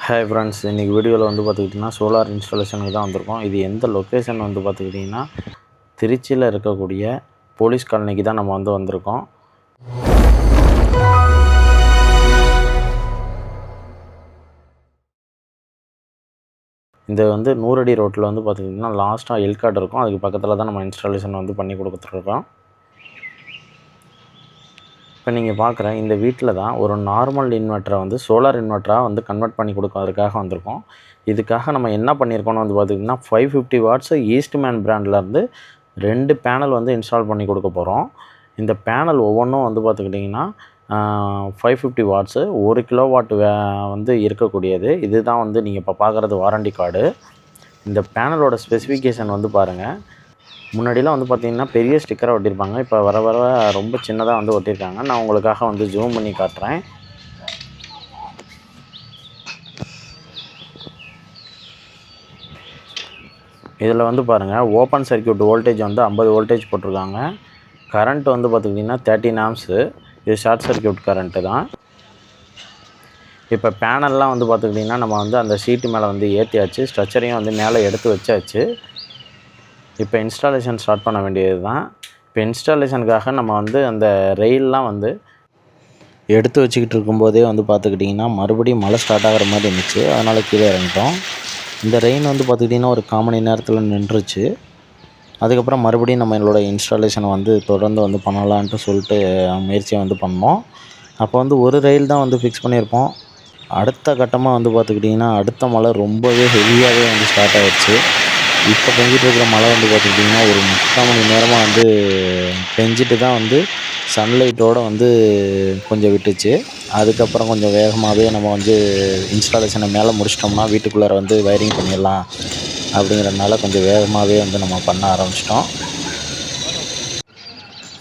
Hi friends, இன்றைக்கி வீடியோவில் வந்து பார்த்துக்கிட்டிங்கன்னா சோலார் இன்ஸ்டாலேஷனுக்கு தான் வந்திருக்கோம். இது எந்த லொக்கேஷன் வந்து பார்த்துக்கிட்டிங்கன்னா திருச்சியில் இருக்கக்கூடிய போலீஸ் காலனிக்கு தான் நம்ம வந்திருக்கோம். இந்த வந்து 100 அடி ரோட்டில் வந்து பார்த்துக்கிட்டிங்கன்னா லாஸ்ட்டாக எல்கார்டு இருக்கும். அதுக்கு பக்கத்தில் தான் நம்ம இன்ஸ்டாலேஷன் வந்து பண்ணி கொடுத்துட்ருக்கோம். இப்போ நீங்கள் பார்க்குற இந்த வீட்டில் தான் ஒரு நார்மல் இன்வெர்ட்டரை வந்து சோலார் இன்வெர்ட்டராக வந்து கன்வெர்ட் பண்ணி கொடுக்கறதுக்காக வந்திருக்கோம். இதுக்காக நம்ம என்ன பண்ணியிருக்கோம்னு வந்து பார்த்திங்கன்னா 550 வாட்ஸு ஈஸ்ட்மேன் பிராண்ட்லேருந்து 2 பேனல் வந்து இன்ஸ்டால் பண்ணி கொடுக்க போகிறோம். இந்த பேனல் ஒவ்வொன்றும் வந்து பார்த்துக்கிட்டிங்கன்னா 550 வாட்ஸு 1 கிலோவாட் வந்து இருக்கக்கூடியது. இதுதான் வந்து நீங்கள் இப்போ பார்க்குறது வாரண்டி கார்டு. இந்த பேனலோட ஸ்பெசிஃபிகேஷன் வந்து பாருங்கள். முன்னாடிலாம் வந்து பார்த்திங்கன்னா பெரிய ஸ்டிக்கராக ஒட்டியிருப்பாங்க. இப்போ வர வர ரொம்ப சின்னதாக வந்து ஒட்டியிருக்காங்க. நான் உங்களுக்காக வந்து ஜூம் பண்ணி காட்டுறேன். இதில் வந்து பாருங்கள், ஓப்பன் சர்க்யூட் வோல்டேஜ் வந்து 50 வோல்டேஜ் போட்டிருக்காங்க. கரண்ட் வந்து பார்த்துக்கிட்டிங்கன்னா 13 ஆம்ஸு. இது ஷார்ட் சர்க்யூட் கரண்ட்டு தான். இப்போ பேனல்லாம் வந்து பார்த்துக்கிட்டிங்கன்னா நம்ம வந்து அந்த ஷீட்டு மேலே வந்து ஏற்றியாச்சு. ஸ்ட்ரக்சரையும் வந்து மேலே எடுத்து வச்சாச்சு. இப்போ இன்ஸ்டாலேஷன் ஸ்டார்ட் பண்ண வேண்டியது தான். இப்போ இன்ஸ்டாலேஷனுக்காக நம்ம வந்து அந்த ரெயிலெலாம் வந்து எடுத்து வச்சுக்கிட்டு இருக்கும்போதே வந்து பார்த்துக்கிட்டிங்கன்னா மறுபடியும் மழை ஸ்டார்ட் ஆகிற மாதிரி இருந்துச்சு. அதனால் கீழே இறங்கிட்டோம். இந்த ரெயின் வந்து பார்த்துக்கிட்டிங்கன்னா ஒரு 1/4 மணி நேரத்தில் நின்றுச்சு. அதுக்கப்புறம் மறுபடியும் நம்மளோட இன்ஸ்டாலேஷனை வந்து தொடர்ந்து வந்து பண்ணலான்ட்டு சொல்லிட்டு முயற்சியை வந்து பண்ணோம். அப்போ வந்து ஒரு ரயில் தான் வந்து ஃபிக்ஸ் பண்ணியிருப்போம். அடுத்த கட்டமாக வந்து பார்த்துக்கிட்டிங்கன்னா அடுத்த மழை ரொம்பவே ஹெவியாகவே வந்து ஸ்டார்ட் ஆகிடுச்சு. இப்போ பெஞ்சிட்டு இருக்கிற மழை வந்து பார்த்துக்கிட்டிங்கன்னா ஒரு 3/4 மணி நேரமாக வந்து பெஞ்சிட்டு தான் வந்து சன்லைட்டோடு வந்து கொஞ்சம் விட்டுச்சு. அதுக்கப்புறம் கொஞ்சம் வேகமாகவே நம்ம வந்து இன்ஸ்டாலேஷனை மேலே முடிச்சிட்டோம்னா வீட்டுக்குள்ளார வந்து வயரிங் பண்ணிடலாம் அப்படிங்கிறதுனால கொஞ்சம் வேகமாகவே வந்து நம்ம பண்ண ஆரம்பிச்சிட்டோம்.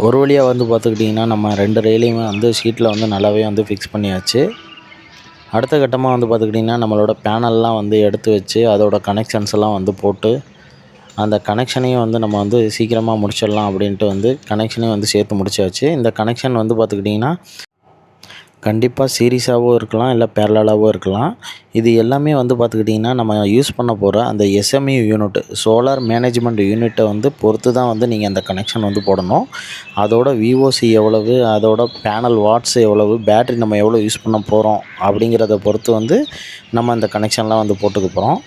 ஒரு வழியாக வந்து பார்த்துக்கிட்டிங்கன்னா நம்ம 2 ரெயிலையுமே வந்து ஷீட்டில் வந்து நல்லாவே வந்து ஃபிக்ஸ் பண்ணியாச்சு. அடுத்த கட்டமாக வந்து பார்த்துக்கிட்டிங்கன்னா நம்மளோட பேனல்லாம் வந்து எடுத்து வச்சு அதோட கனெக்ஷன்ஸ் எல்லாம் வந்து போட்டு அந்த கனெக்ஷனையும் வந்து நம்ம வந்து சீக்கிரமாக முடிச்சிடலாம் அப்படின்ட்டு வந்து கனெக்ஷனையும் வந்து சேர்த்து முடிச்சாச்சு. இந்த கனெக்ஷன் வந்து பார்த்துக்கிட்டிங்கன்னா கண்டிப்பாக சீரிஸாகவும் இருக்கலாம், இல்லை பேரலாகவும் இருக்கலாம். இது எல்லாமே வந்து பார்த்துக்கிட்டிங்கன்னா நம்ம யூஸ் பண்ண போகிற அந்த எஸ்எம்இ யூனிட், சோலார் மேனேஜ்மெண்ட் யூனிட்டை வந்து பொறுத்து தான் வந்து நீங்கள் அந்த கனெக்ஷன் வந்து போடணும். அதோட விஓசி எவ்வளவு, அதோட பேனல் வாட்ஸ் எவ்வளவு, பேட்ரி நம்ம எவ்வளோ யூஸ் பண்ண போகிறோம் அப்படிங்கிறத பொறுத்து வந்து நம்ம அந்த கனெக்ஷன்லாம் வந்து போட்டுக்க போகிறோம்.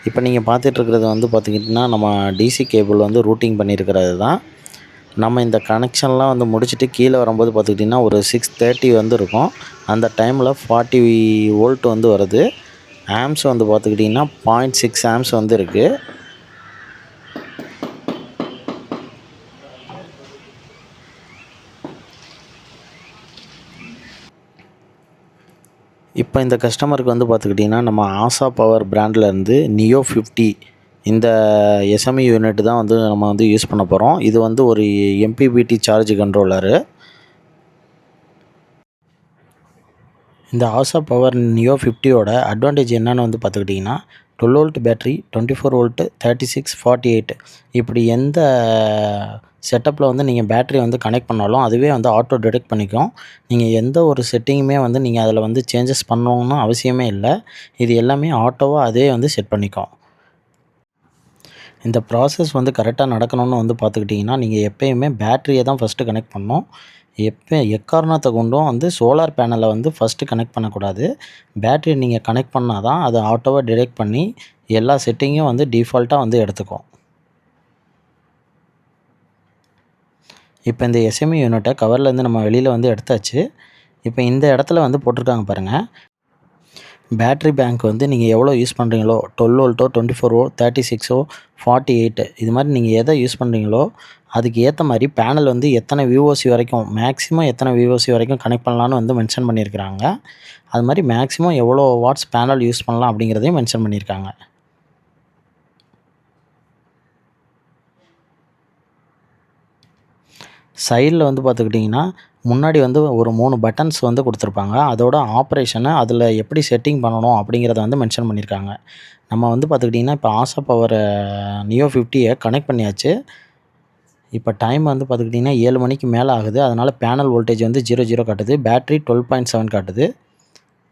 இப்போ நீங்கள் பார்த்துட்ருக்கிறது வந்து பார்த்திங்கன்னா நம்ம டிசி கேபிள் வந்து ரூட்டிங் பண்ணியிருக்கிறது தான். நம்ம இந்த கனெக்ஷன்லாம் வந்து முடிச்சுட்டு கீழே வரும்போது பார்த்துக்கிட்டிங்கன்னா ஒரு 6:30 வந்து இருக்கும். அந்த டைமில் 40 வோல்ட் வந்து வருது. ஆம்ஸ் வந்து பார்த்துக்கிட்டிங்கன்னா 0.6 ஆம்ஸ் வந்து இருக்குது. இப்போ இந்த கஸ்டமருக்கு வந்து பார்த்துக்கிட்டிங்கன்னா நம்ம ஆசா பவர் பிராண்ட்லேருந்து நியோ 50 இந்த எஸ்எம்இ யூனிட் தான் வந்து நம்ம வந்து யூஸ் பண்ண போகிறோம். இது வந்து ஒரு எம்பிபிடி சார்ஜ் கண்ட்ரோலரு. இந்த ஆசா பவர் நியோ 50யோட அட்வான்டேஜ் என்னென்னு வந்து பார்த்துக்கிட்டிங்கன்னா 12 வோல்ட் பேட்ரி, 24 வோல்ட்டு, 36, 48 இப்படி எந்த செட்டப்பில் வந்து நீங்கள் பேட்ரி வந்து கனெக்ட் பண்ணாலும் அதுவே வந்து ஆட்டோ டிடெக்ட் பண்ணிக்கும். நீங்கள் எந்த ஒரு செட்டிங்குமே வந்து நீங்கள் அதில் வந்து சேஞ்சஸ் பண்ணணும்னு அவசியமே இல்லை. இது எல்லாமே ஆட்டோவாக அதே வந்து செட் பண்ணிக்கும். இந்த ப்ராசஸ் வந்து கரெக்டாக நடக்கணும்னு வந்து பார்த்துக்கிட்டிங்கன்னா நீங்கள் எப்போயுமே பேட்டரியை தான் ஃபஸ்ட்டு கனெக்ட் பண்ணணும். எக்காரணத்தை கொண்டும் வந்து சோலார் பேனலை வந்து ஃபஸ்ட்டு கனெக்ட் பண்ணக்கூடாது. பேட்டரியை நீங்கள் கனெக்ட் பண்ணால் தான் அது ஆட்டோவாக டிடெக்ட் பண்ணி எல்லா செட்டிங்கும் வந்து டிஃபால்ட்டாக வந்து எடுத்துக்கும். இப்போ இந்த எஸ்எம்இ யூனிட்டை கவர்லேருந்து நம்ம வெளியில் வந்து எடுத்தாச்சு. இப்போ இந்த இடத்துல வந்து போட்டிருக்காங்க பாருங்கள், பேட்ரி பேங்க் வந்து நீங்கள் எவ்வளோ யூஸ் பண்ணுறீங்களோ 12 வோல்ட்டோ, 24 36ஓ, 48 இது மாதிரி நீங்கள் எதை யூஸ் பண்ணுறீங்களோ அதுக்கு ஏற்ற மாதிரி பேனல் வந்து எத்தனை விஓசி வரைக்கும், மேக்ஸிமம் எத்தனை விஓசி வரைக்கும் கனெக்ட் பண்ணலான்னு வந்து மென்ஷன் பண்ணியிருக்கிறாங்க. அது மாதிரி மேக்ஸிமம் எவ்வளோ வாட்ஸ் பேனல் யூஸ் பண்ணலாம் அப்படிங்கிறதையும் மென்ஷன் பண்ணியிருக்காங்க. சைடில் வந்து பார்த்துக்கிட்டிங்கன்னா முன்னாடி வந்து ஒரு 3 பட்டன்ஸ் வந்து கொடுத்துருப்பாங்க. அதோட ஆப்ரேஷனை அதில் எப்படி செட்டிங் பண்ணணும் அப்படிங்கிறத வந்து மென்ஷன் பண்ணியிருக்காங்க. நம்ம வந்து பார்த்துக்கிட்டிங்கன்னா இப்போ ஆசா பவர் நியோ 50யை கனெக்ட் பண்ணியாச்சு. இப்போ டைம் வந்து பார்த்துக்கிட்டிங்கன்னா 7 மணிக்கு மேலே ஆகுது. அதனால் பேனல் வோல்டேஜ் வந்து 00 காட்டுது. பேட்ரி 12.7 காட்டுது.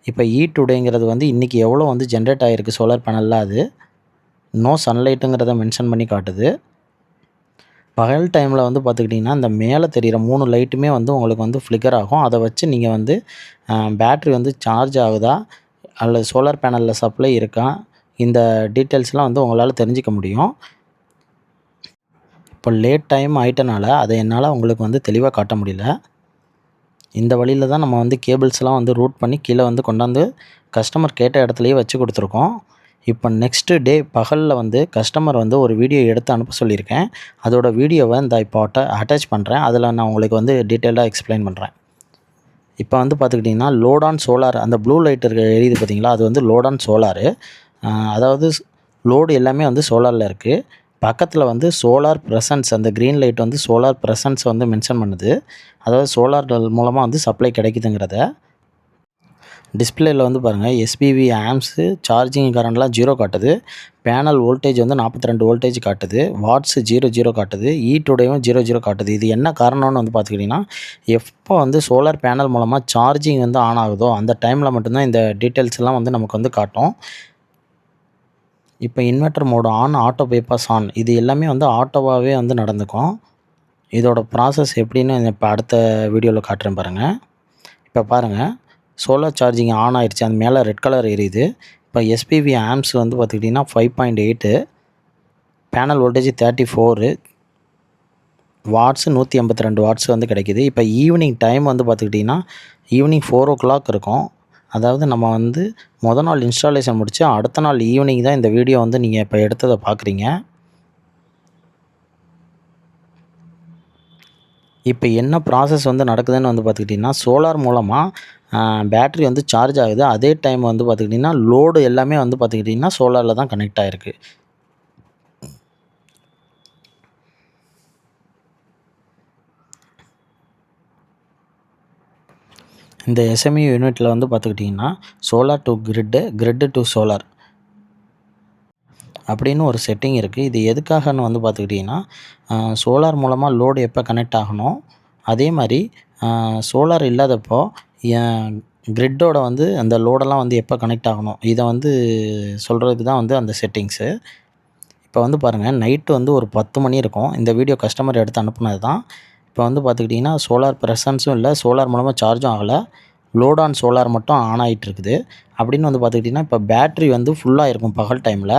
இப்போ டுடேங்கிறது வந்து இன்றைக்கி எவ்வளோ வந்து ஜென்ரேட் ஆகிருக்கு சோலார் பேனலில், அது நோ சன்லைட்டுங்கிறத மென்ஷன் பண்ணி காட்டுது. பகல் டைமில் வந்து பார்த்துக்கிட்டிங்கன்னா இந்த மேலே தெரிகிற 3 லைட்டுமே வந்து உங்களுக்கு வந்து ஃப்ளிக்கர் ஆகும். அதை வச்சு நீங்கள் வந்து பேட்ரி வந்து சார்ஜ் ஆகுதா அல்லது சோலார் பேனலில் சப்ளை இருக்கா, இந்த டீட்டெயில்ஸ்லாம் வந்து உங்களால் தெரிஞ்சிக்க முடியும். இப்போ லேட் டைம் ஆகிட்டனால அதை என்னால் உங்களுக்கு வந்து தெளிவாக காட்ட முடியல. இந்த வழியில் தான் நம்ம வந்து கேபிள்ஸ்லாம் வந்து ரூட் பண்ணி கீழே வந்து கொண்டாந்து கஸ்டமர் கேட்ட இடத்துலையே வச்சு கொடுத்துருக்கோம். இப்போ நெக்ஸ்ட்டு டே பகலில் வந்து கஸ்டமர் வந்து ஒரு வீடியோ எடுத்து அனுப்ப சொல்லியிருக்கேன். அதோட வீடியோவை இந்த இப்போ அட்டாச் பண்ணுறேன். அதில் நான் உங்களுக்கு வந்து டீட்டெயிலாக எக்ஸ்பிளைன் பண்ணுறேன். இப்போ வந்து பார்த்துக்கிட்டிங்கன்னா லோட் ஆன் சோலார், அந்த ப்ளூ லைட் எரியுது பார்த்தீங்களா, அது வந்து லோட் ஆன் சோலாரு. அதாவது லோடு எல்லாமே வந்து சோலாரில் இருக்குது. பக்கத்தில் வந்து சோலார் ப்ரெசன்ஸ், அந்த க்ரீன் லைட் வந்து சோலார் ப்ரெசன்ஸ் வந்து மென்ஷன் பண்ணுது. அதாவது சோலார் மூலமாக வந்து சப்ளை கிடைக்குதுங்கிறத. டிஸ்பிளேயில் வந்து பாருங்கள் எஸ்பிவி ஆம்ஸு சார்ஜிங் கரண்ட்லாம் 0 காட்டுது. பேனல் வோல்டேஜ் வந்து 42 வோல்டேஜ் காட்டுது. வாட்ஸு 0 காட்டுது. டுடேவும் 0 காட்டுது. இது என்ன காரணம்னு வந்து பார்த்துக்கிட்டிங்கன்னா, எப்போ வந்து சோலார் பேனல் மூலமாக சார்ஜிங் வந்து ஆன் ஆகுதோ அந்த டைமில் மட்டும்தான் இந்த டீட்டெயில்ஸ்லாம் வந்து நமக்கு வந்து காட்டும். இப்போ inverter mode on, auto bypass on, இது எல்லாமே வந்து ஆட்டோவாகவே வந்து நடந்துக்கும். இதோட ப்ராசஸ் எப்படின்னு இப்போ அடுத்த வீடியோவில் காட்டுறேன் பாருங்கள். இப்போ பாருங்கள் சோலார் சார்ஜிங் ஆன் ஆகிடுச்சு. அந்த மேலே ரெட் கலர் எரியுது. இப்போ எஸ்பிவி ஆம்ஸ் வந்து பார்த்துக்கிட்டிங்கன்னா 5.8, பேனல் வோல்டேஜ் 34, வாட்ஸு 182 வாட்ஸ் வந்து கிடைக்கிது. இப்போ ஈவினிங் டைம் வந்து பார்த்துக்கிட்டிங்கன்னா ஈவினிங் 4 o'clock இருக்கும். அதாவது நம்ம வந்து நாள் இன்ஸ்டாலேஷன் முடித்து அடுத்த நாள் ஈவினிங் தான் இந்த வீடியோ வந்து நீங்கள் இப்போ எடுத்ததை பார்க்குறீங்க. இப்போ என்ன ப்ராசஸ் வந்து நடக்குதுன்னு வந்து பார்த்துக்கிட்டிங்கன்னா, சோலார் மூலமாக பேட்ரி வந்து சார்ஜ் ஆகுது. அதே டைம் வந்து பார்த்துக்கிட்டிங்கன்னா லோடு எல்லாமே வந்து பார்த்துக்கிட்டிங்கன்னா சோலாரில் தான் கனெக்ட் ஆகிருக்கு. இந்த எஸ்எம்இ யூனிட்டில் வந்து பார்த்துக்கிட்டிங்கன்னா சோலார் டு கிரிட்டு, கிரிட்டு டு சோலார் அப்படின்னு ஒரு செட்டிங் இருக்குது. இது எதுக்காகன்னு வந்து பார்த்துக்கிட்டிங்கன்னா, சோலார் மூலமாக லோடு எப்போ கனெக்ட் ஆகணும், அதே மாதிரி சோலார் இல்லாதப்போ கிரிட்டோட வந்து அந்த லோடெல்லாம் வந்து எப்போ கனெக்ட் ஆகணும், இதை வந்து சொல்கிறதுக்கு தான் வந்து அந்த செட்டிங்ஸு. இப்போ வந்து பாருங்கள் நைட்டு வந்து ஒரு 10 மணி இருக்கும். இந்த வீடியோ கஸ்டமர் எடுத்து அனுப்புனது தான். இப்போ வந்து பார்த்துக்கிட்டிங்கன்னா சோலார் ப்ரெசன்ஸும் இல்லை, சோலார் மூலமாக சார்ஜும் ஆகலை, லோட் ஆன் சோலார் மட்டும் ஆன் ஆகிட்டு இருக்குது. அப்படின்னு வந்து பார்த்துக்கிட்டிங்கன்னா இப்போ பேட்ரி வந்து ஃபுல்லாக இருக்கும் பகல் டைமில்.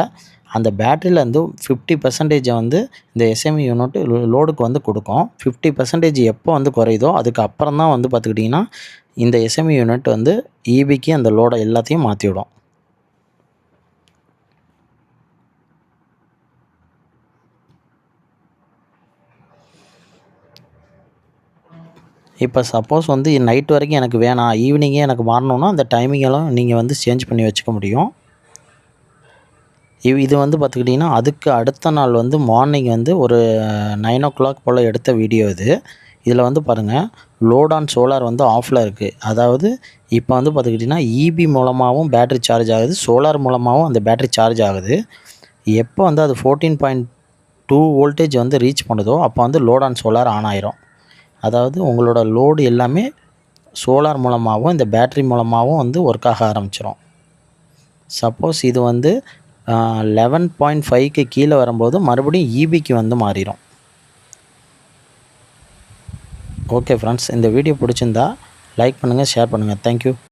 அந்த பேட்டரியிலேருந்து 50% வந்து இந்த எஸ்எம்இ யூனிட் லோடுக்கு வந்து கொடுக்கும். 50% எப்போ வந்து குறையுதோ அதுக்கு அப்புறம் தான் வந்து பார்த்துக்கிட்டிங்கன்னா இந்த எஸ்எம்இ யூனிட் வந்து ஈபிக்கு அந்த லோடை எல்லாத்தையும் மாற்றிவிடும். இப்போ சப்போஸ் வந்து நைட் வரைக்கும் எனக்கு வேணாம், ஈவினிங்கே எனக்கு மாறணுன்னா அந்த டைமிங்கெல்லாம் நீங்கள் வந்து சேஞ்ச் பண்ணி வச்சுக்க முடியும். இது வந்து பார்த்துக்கிட்டிங்கன்னா அதுக்கு அடுத்த நாள் வந்து மார்னிங் வந்து ஒரு 9 o'clock போல் எடுத்த வீடியோ இது. இதில் வந்து பாருங்கள் லோட் ஆன் சோலார் வந்து ஆஃபில் இருக்குது. அதாவது இப்போ வந்து பார்த்துக்கிட்டிங்கன்னா இபி மூலமாகவும் பேட்ரி சார்ஜ் ஆகுது, சோலார் மூலமாகவும் அந்த பேட்ரி சார்ஜ் ஆகுது. எப்போ வந்து அது 14.2 வோல்டேஜ் வந்து ரீச் பண்ணுதோ அப்போ வந்து லோட் ஆன் சோலார் ஆன் ஆயிரும். அதாவது உங்களோட லோடு எல்லாமே சோலார் மூலமாகவும் இந்த பேட்ரி மூலமாகவும் வந்து ஒர்க் ஆக ஆரம்பிச்சிடும். சப்போஸ் இது வந்து 11.5க்கு கீழே வரும்போது மறுபடியும் இபிக்கு வந்து மாறிடும். ஓகே ஃப்ரெண்ட்ஸ், இந்த வீடியோ பிடிச்சிருந்தா லைக் பண்ணுங்கள், ஷேர் பண்ணுங்கள். தேங்க்யூ.